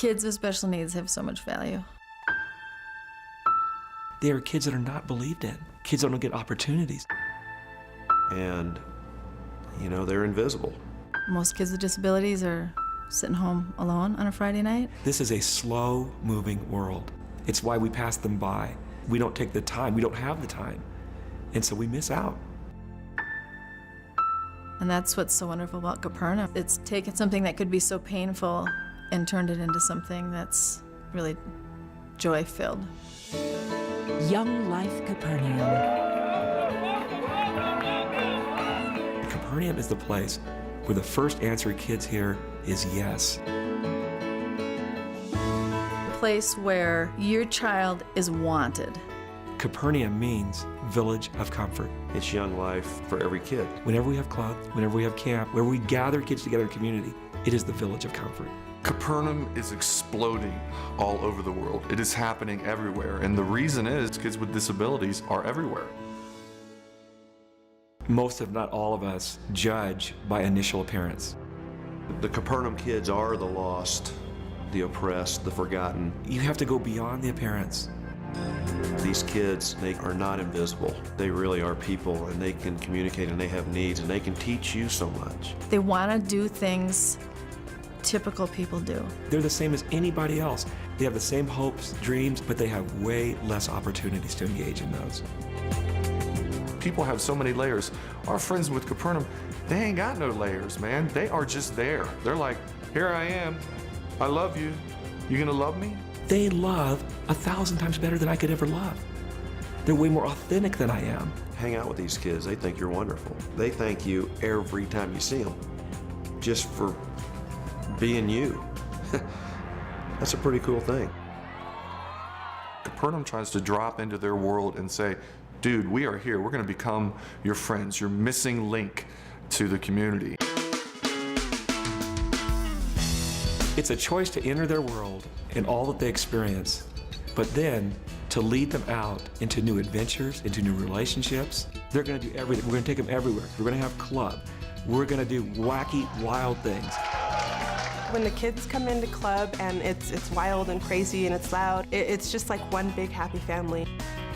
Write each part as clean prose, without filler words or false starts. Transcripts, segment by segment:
Kids with special needs have so much value. They are kids that are not believed in. Kids don't get opportunities. And, they're invisible. Most kids with disabilities are sitting home alone on a Friday night. This is a slow-moving world. It's why we pass them by. We don't take the time. We don't have the time. And so we miss out. And that's what's so wonderful about Capernaum. It's taken something that could be so painful and turned it into something that's really joy-filled. Young Life Capernaum. Capernaum is the place where the first answer kids hear is yes. A place where your child is wanted. Capernaum means village of comfort. It's Young Life for every kid. Whenever we have club, whenever we have camp, wherever we gather kids together in community, it is the village of comfort. Capernaum is exploding all over the world. It is happening everywhere, and the reason is kids with disabilities are everywhere. Most, if not all of us, judge by initial appearance. The Capernaum kids are the lost, the oppressed, the forgotten. You have to go beyond the appearance. These kids, they are not invisible. They really are people, and they can communicate, and they have needs, and they can teach you so much. They want to do things typical people do. They're the same as anybody else. They have the same hopes, dreams, but they have way less opportunities to engage in those. People have so many layers. Our friends with Capernaum, they ain't got no layers, man. They are just there. They're like, here I am. I love you. You gonna love me? They love 1,000 times better than I could ever love. They're way more authentic than I am. Hang out with these kids. They think you're wonderful. They thank you every time you see them, just for being you. That's a pretty cool thing. Capernaum tries to drop into their world and say, dude, we are here. We're going to become your friends, your missing link to the community. It's a choice to enter their world and all that they experience, but then to lead them out into new adventures, into new relationships. They're going to do everything. We're going to take them everywhere. We're going to have club. We're going to do wacky, wild things. When the kids come into club and it's wild and crazy and it's loud, it's just like one big happy family.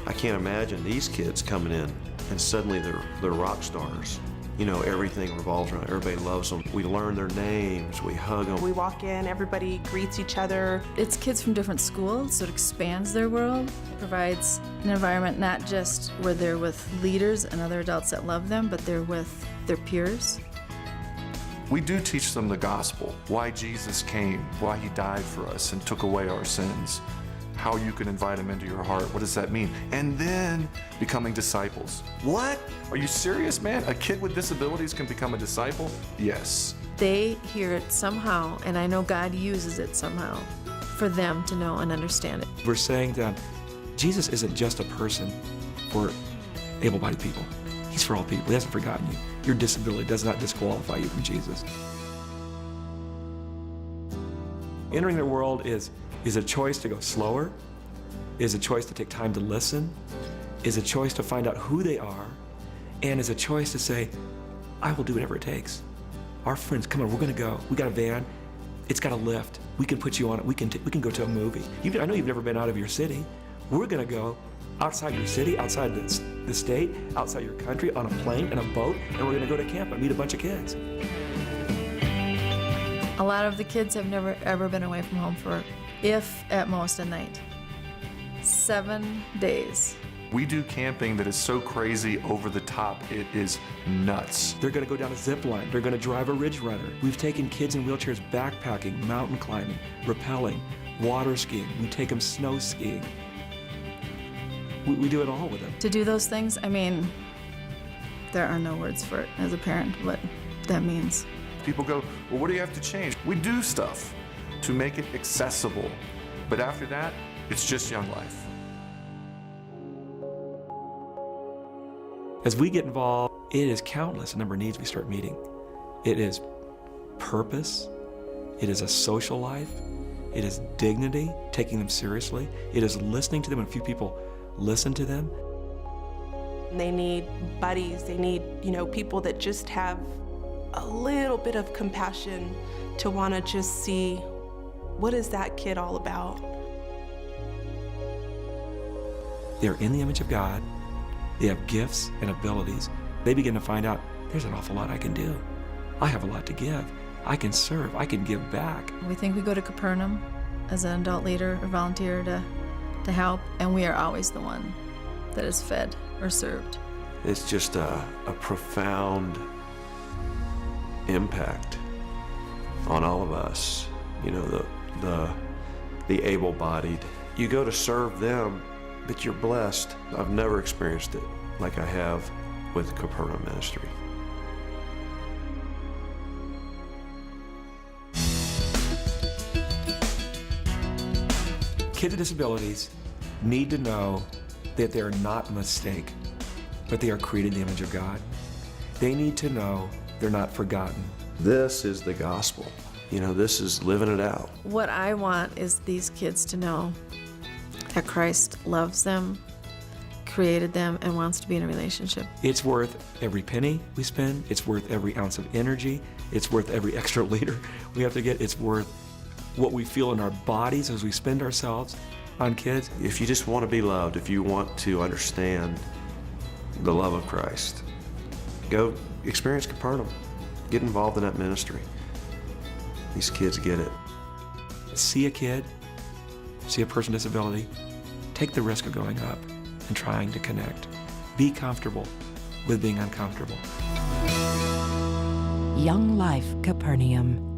I can't imagine these kids coming in and suddenly they're rock stars. Everything revolves around, everybody loves them. We learn their names, we hug them. We walk in, everybody greets each other. It's kids from different schools, so it expands their world. It provides an environment not just where they're with leaders and other adults that love them, but they're with their peers. We do teach them the gospel, why Jesus came, why he died for us and took away our sins, how you can invite him into your heart. What does that mean? And then becoming disciples. What? Are you serious, man? A kid with disabilities can become a disciple? Yes. They hear it somehow, and I know God uses it somehow for them to know and understand it. We're saying to them, Jesus isn't just a person for able-bodied people. He's for all people. He hasn't forgotten you. Your disability does not disqualify you from Jesus. Entering their world is a choice to go slower, is a choice to take time to listen, is a choice to find out who they are, and is a choice to say, I will do whatever it takes. Our friends, come on, we're gonna go. We got a van, it's got a lift. We can put you on it, we can go to a movie. I know you've never been out of your city. We're gonna go outside your city, outside the state, outside your country, on a plane and a boat, and we're gonna go to camp and meet a bunch of kids. A lot of the kids have never ever been away from home for, if at most, a night. 7 days. We do camping that is so crazy over the top, it is nuts. They're gonna go down a zip line. They're gonna drive a ridge runner. We've taken kids in wheelchairs backpacking, mountain climbing, rappelling, water skiing. We take them snow skiing. We do it all with them. To do those things, I mean, there are no words for it as a parent, what that means. People go, well, what do you have to change? We do stuff to make it accessible. But after that, it's just Young Life. As we get involved, it is countless the number of needs we start meeting. It is purpose. It is a social life. It is dignity, taking them seriously. It is listening to them when few people listen to them. They need buddies. They need, people that just have a little bit of compassion to want to just see what is that kid all about? They're in the image of God. They have gifts and abilities. They begin to find out, there's an awful lot I can do. I have a lot to give. I can serve. I can give back. We think we go to Capernaum as an adult leader or volunteer to help, and we are always the one that is fed or served. It's just a profound impact on all of us. You know, the able-bodied. You go to serve them, but you're blessed. I've never experienced it like I have with Capernaum Ministry. Kids with disabilities need to know that they're not a mistake, but they are created in the image of God. They need to know they're not forgotten. This is the gospel. You know, this is living it out. What I want is these kids to know that Christ loves them, created them, and wants to be in a relationship. It's worth every penny we spend. It's worth every ounce of energy. It's worth every extra liter we have to get. It's worth what we feel in our bodies as we spend ourselves on kids. If you just want to be loved, if you want to understand the love of Christ, go experience Capernaum. Get involved in that ministry. These kids get it. See a kid, see a person with disability, take the risk of going up and trying to connect. Be comfortable with being uncomfortable. Young Life Capernaum.